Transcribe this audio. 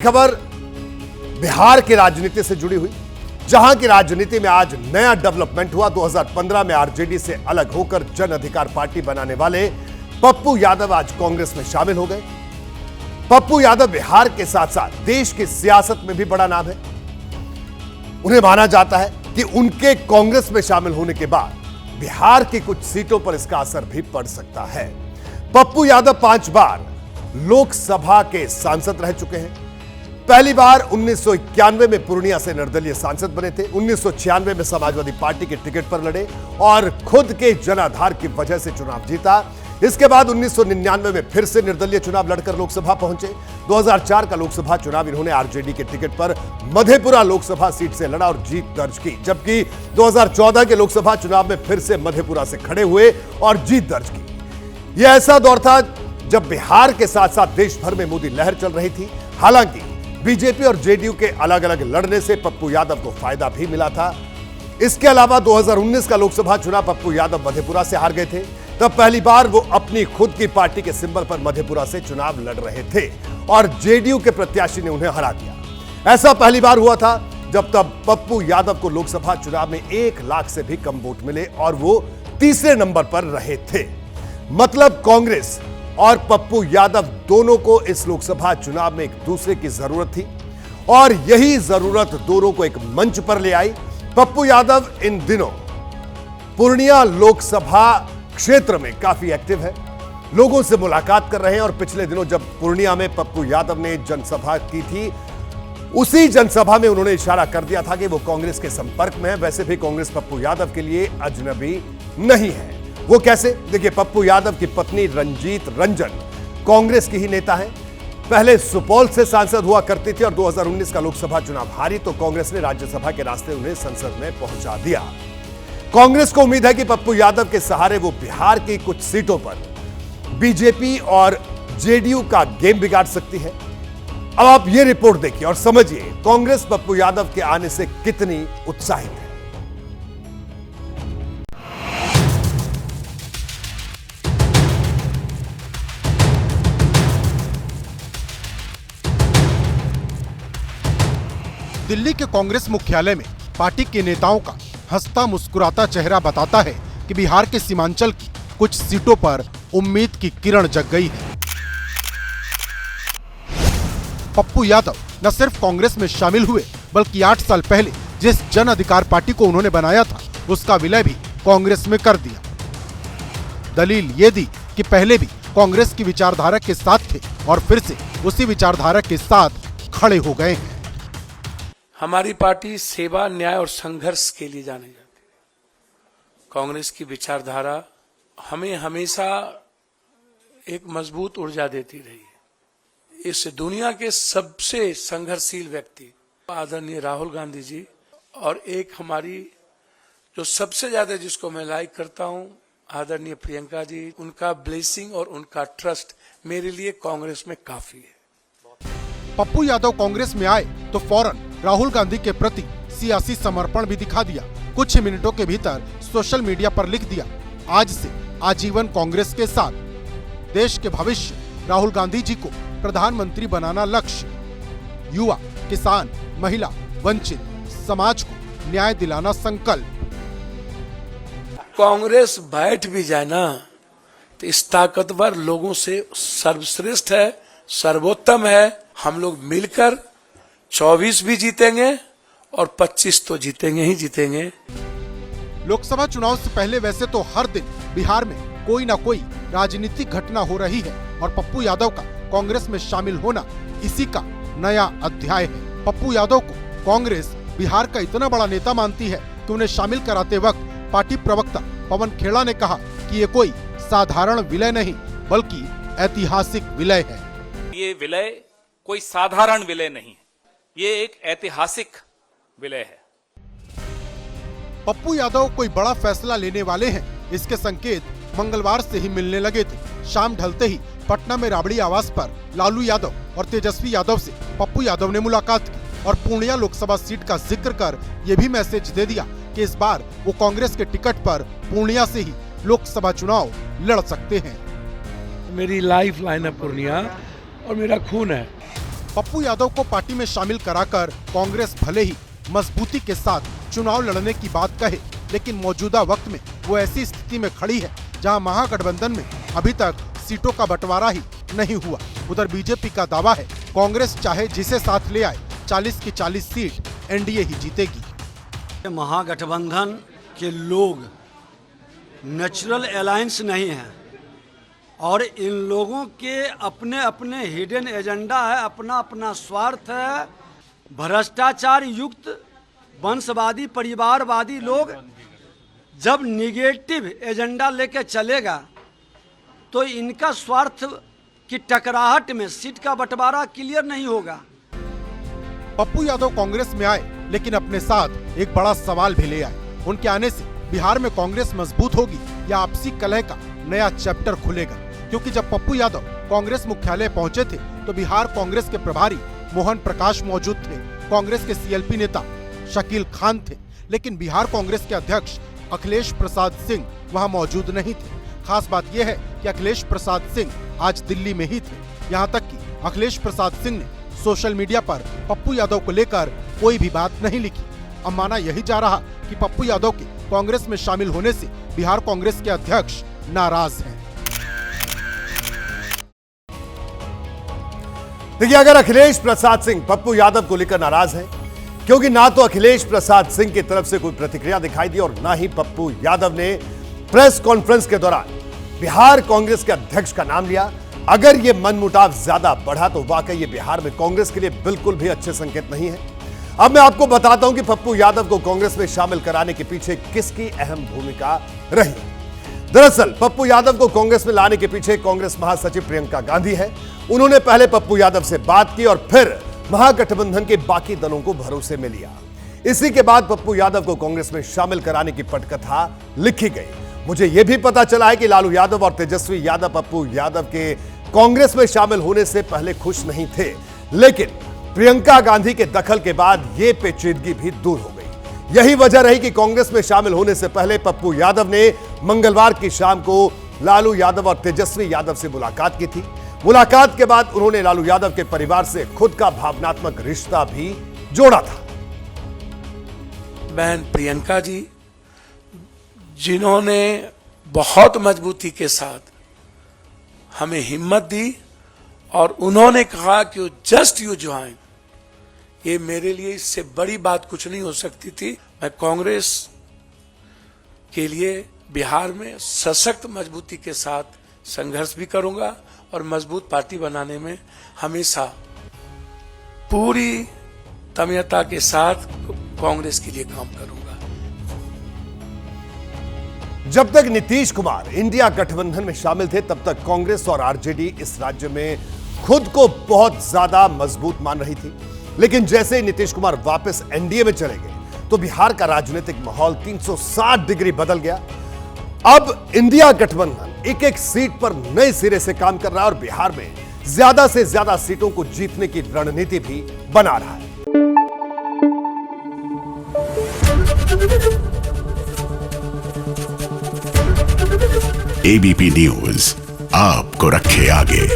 खबर बिहार की राजनीति से जुड़ी हुई, जहां की राजनीति में आज नया डेवलपमेंट हुआ। 2015 में आरजेडी से अलग होकर जन अधिकार पार्टी बनाने वाले पप्पू यादव आज कांग्रेस में शामिल हो गए। पप्पू यादव बिहार के साथ साथ देश की सियासत में भी बड़ा नाम है। उन्हें माना जाता है कि उनके कांग्रेस में शामिल होने के बाद बिहार की कुछ सीटों पर इसका असर भी पड़ सकता है। पप्पू यादव 5 बार लोकसभा के सांसद रह चुके हैं। पहली बार 1991 में पूर्णिया से निर्दलीय सांसद बने थे। 1996 में समाजवादी पार्टी के टिकट पर लड़े और खुद के जनाधार की वजह से चुनाव जीता। इसके बाद 1999 में फिर से निर्दलीय चुनाव लड़कर लोकसभा पहुंचे। 2004 का लोकसभा चुनाव इन्होंने आरजेडी के टिकट पर मधेपुरा लोकसभा सीट से लड़ा और जीत दर्ज की, जबकि 2014 के लोकसभा चुनाव में फिर से मधेपुरा से खड़े हुए और जीत दर्ज की। यह ऐसा दौर था जब बिहार के साथ साथ देश भर में मोदी लहर चल रही थी। हालांकि बीजेपी और जेडीयू के अलग अलग लड़ने से पप्पू यादव को फायदा भी मिला था। इसके अलावा 2019 का लोकसभा चुनाव पप्पू यादव मधेपुरा से हार गए थे। तब पहली बार वो अपनी खुद की पार्टी के सिंबल पर मधेपुरा से चुनाव लड़ रहे थे और जेडीयू के प्रत्याशी ने उन्हें हरा दिया। ऐसा पहली बार हुआ था जब तब पप्पू यादव को लोकसभा चुनाव में 1 लाख से भी कम वोट मिले और वो तीसरे नंबर पर रहे थे। मतलब कांग्रेस और पप्पू यादव दोनों को इस लोकसभा चुनाव में एक दूसरे की जरूरत थी और यही जरूरत दोनों को एक मंच पर ले आई। पप्पू यादव इन दिनों पूर्णिया लोकसभा क्षेत्र में काफी एक्टिव है, लोगों से मुलाकात कर रहे हैं और पिछले दिनों जब पूर्णिया में पप्पू यादव ने जनसभा की थी, उसी जनसभा में उन्होंने इशारा कर दिया था कि वो कांग्रेस के संपर्क में है। वैसे भी कांग्रेस पप्पू यादव के लिए अजनबी नहीं है। वो कैसे? देखिए, पप्पू यादव की पत्नी रंजीत रंजन कांग्रेस की ही नेता है। पहले सुपौल से सांसद हुआ करती थी और 2019 का लोकसभा चुनाव हारी तो कांग्रेस ने राज्यसभा के रास्ते उन्हें संसद में पहुंचा दिया। कांग्रेस को उम्मीद है कि पप्पू यादव के सहारे वो बिहार की कुछ सीटों पर बीजेपी और जेडीयू का गेम बिगाड़ सकती है। अब आप ये रिपोर्ट देखिए और समझिए कांग्रेस पप्पू यादव के आने से कितनी उत्साहित है। दिल्ली के कांग्रेस मुख्यालय में पार्टी के नेताओं का हंसता मुस्कुराता चेहरा बताता है कि बिहार के सीमांचल की कुछ सीटों पर उम्मीद की किरण जग गई है। पप्पू यादव न सिर्फ कांग्रेस में शामिल हुए बल्कि 8 साल पहले जिस जन अधिकार पार्टी को उन्होंने बनाया था उसका विलय भी कांग्रेस में कर दिया। दलील ये दी कि पहले भी कांग्रेस की विचारधारा के साथ थे और फिर से उसी विचारधारा के साथ खड़े हो गए हैं। हमारी पार्टी सेवा, न्याय और संघर्ष के लिए जानी जाती है। कांग्रेस की विचारधारा हमें हमेशा एक मजबूत ऊर्जा देती रही है। इस दुनिया के सबसे संघर्षशील व्यक्ति आदरणीय राहुल गांधी जी और एक हमारी जो सबसे ज्यादा जिसको मैं लाइक करता हूं आदरणीय प्रियंका जी, उनका ब्लेसिंग और उनका ट्रस्ट मेरे लिए कांग्रेस में काफी है। पप्पू यादव कांग्रेस में आए तो फौरन राहुल गांधी के प्रति सियासी समर्पण भी दिखा दिया। कुछ मिनटों के भीतर सोशल मीडिया पर लिख दिया, आज से आजीवन कांग्रेस के साथ। देश के भविष्य राहुल गांधी जी को प्रधानमंत्री बनाना लक्ष्य। युवा, किसान, महिला, वंचित समाज को न्याय दिलाना संकल्प। कांग्रेस बैठ भी जाए ना तो इस ताकतवर लोगों से सर्वश्रेष्ठ है, सर्वोत्तम है। हम लोग मिलकर 24 भी जीतेंगे और 25 तो जीतेंगे ही जीतेंगे। लोकसभा चुनाव से पहले वैसे तो हर दिन बिहार में कोई ना कोई राजनीतिक घटना हो रही है और पप्पू यादव का कांग्रेस में शामिल होना इसी का नया अध्याय है। पप्पू यादव को कांग्रेस बिहार का इतना बड़ा नेता मानती है कि उन्हें शामिल कराते वक्त पार्टी प्रवक्ता पवन खेड़ा ने कहा कि ये कोई साधारण विलय नहीं बल्कि ऐतिहासिक विलय है। ये विलय कोई साधारण विलय नहीं, ये एक ऐतिहासिक विलय है। पप्पू यादव कोई बड़ा फैसला लेने वाले हैं, इसके संकेत मंगलवार से ही मिलने लगे थे। शाम ढलते ही पटना में राबड़ी आवास पर लालू यादव और तेजस्वी यादव से पप्पू यादव ने मुलाकात की और पूर्णिया लोकसभा सीट का जिक्र कर ये भी मैसेज दे दिया कि इस बार वो कांग्रेस के टिकट पर पूर्णिया से ही लोकसभा चुनाव लड़ सकते हैं। मेरी लाइफ लाइन है पूर्णिया और मेरा खून है। पप्पू यादव को पार्टी में शामिल कराकर कांग्रेस भले ही मजबूती के साथ चुनाव लड़ने की बात कहे, लेकिन मौजूदा वक्त में वो ऐसी स्थिति में खड़ी है जहां महागठबंधन में अभी तक सीटों का बंटवारा ही नहीं हुआ। उधर बीजेपी का दावा है कांग्रेस चाहे जिसे साथ ले आए 40 की 40 सीट एनडीए ही जीतेगी। महागठबंधन के लोग नेचुरल अलायंस नहीं है और इन लोगों के अपने अपने हिडन एजेंडा है, अपना अपना स्वार्थ है। भ्रष्टाचार युक्त वंशवादी परिवारवादी लोग जब निगेटिव एजेंडा लेके चलेगा तो इनका स्वार्थ की टकराहट में सीट का बंटवारा क्लियर नहीं होगा। पप्पू यादव कांग्रेस में आए लेकिन अपने साथ एक बड़ा सवाल भी ले आए। उनके आने से बिहार में कांग्रेस मजबूत होगी या आपसी कलह का नया चैप्टर खुलेगा? क्योंकि जब पप्पू यादव कांग्रेस मुख्यालय पहुंचे थे तो बिहार कांग्रेस के प्रभारी मोहन प्रकाश मौजूद थे, कांग्रेस के सीएलपी नेता शकील खान थे, लेकिन बिहार कांग्रेस के अध्यक्ष अखिलेश प्रसाद सिंह वहां मौजूद नहीं थे। खास बात यह है कि अखिलेश प्रसाद सिंह आज दिल्ली में ही थे। यहां तक कि अखिलेश प्रसाद सिंह ने सोशल मीडिया पर पप्पू यादव को लेकर कोई भी बात नहीं लिखी। अब माना यही जा रहा कि पप्पू यादव के कांग्रेस में शामिल होने से बिहार कांग्रेस के अध्यक्ष नाराज हैं। देखिए, अगर अखिलेश प्रसाद सिंह पप्पू यादव को लेकर नाराज हैं, क्योंकि ना तो अखिलेश प्रसाद सिंह की तरफ से कोई प्रतिक्रिया दिखाई दी और ना ही पप्पू यादव ने प्रेस कॉन्फ्रेंस के दौरान बिहार कांग्रेस के अध्यक्ष का नाम लिया। अगर यह मनमुटाव ज्यादा बढ़ा तो वाकई ये बिहार में कांग्रेस के लिए बिल्कुल भी अच्छे संकेत नहीं है। अब मैं आपको बताता हूं कि पप्पू यादव को कांग्रेस में शामिल कराने के पीछे किसकी अहम भूमिका रही। दरअसल पप्पू यादव को कांग्रेस में लाने के पीछे कांग्रेस महासचिव प्रियंका गांधी है। उन्होंने पहले पप्पू यादव से बात की और फिर महागठबंधन के बाकी दलों को भरोसे में लिया। इसी के बाद पप्पू यादव को कांग्रेस में शामिल कराने की पटकथा लिखी गई। मुझे यह भी पता चला है कि लालू यादव और तेजस्वी यादव पप्पू यादव के कांग्रेस में शामिल होने से पहले खुश नहीं थे, लेकिन प्रियंका गांधी के दखल के बाद यह पेचीदगी भी दूर हो गई। यही वजह रही कि कांग्रेस में शामिल होने से पहले पप्पू यादव ने मंगलवार की शाम को लालू यादव और तेजस्वी यादव से मुलाकात की थी। मुलाकात के बाद उन्होंने लालू यादव के परिवार से खुद का भावनात्मक रिश्ता भी जोड़ा था। बहन प्रियंका जी, जिन्होंने बहुत मजबूती के साथ हमें हिम्मत दी और उन्होंने कहा कि जस्ट यू ज्वाइन, ये मेरे लिए इससे बड़ी बात कुछ नहीं हो सकती थी। मैं कांग्रेस के लिए बिहार में सशक्त मजबूती के साथ संघर्ष भी करूंगा और मजबूत पार्टी बनाने में हमेशा पूरी तन्मयता के साथ कांग्रेस के लिए काम करूंगा। जब तक नीतीश कुमार इंडिया गठबंधन में शामिल थे तब तक कांग्रेस और आरजेडी इस राज्य में खुद को बहुत ज्यादा मजबूत मान रही थी, लेकिन जैसे ही नीतीश कुमार वापस एनडीए में चले गए तो बिहार का राजनीतिक माहौल 360 डिग्री बदल गया। अब इंडिया गठबंधन एक एक सीट पर नए सिरे से काम कर रहा है और बिहार में ज्यादा से ज्यादा सीटों को जीतने की रणनीति भी बना रहा है। एबीपी न्यूज आपको रखे आगे।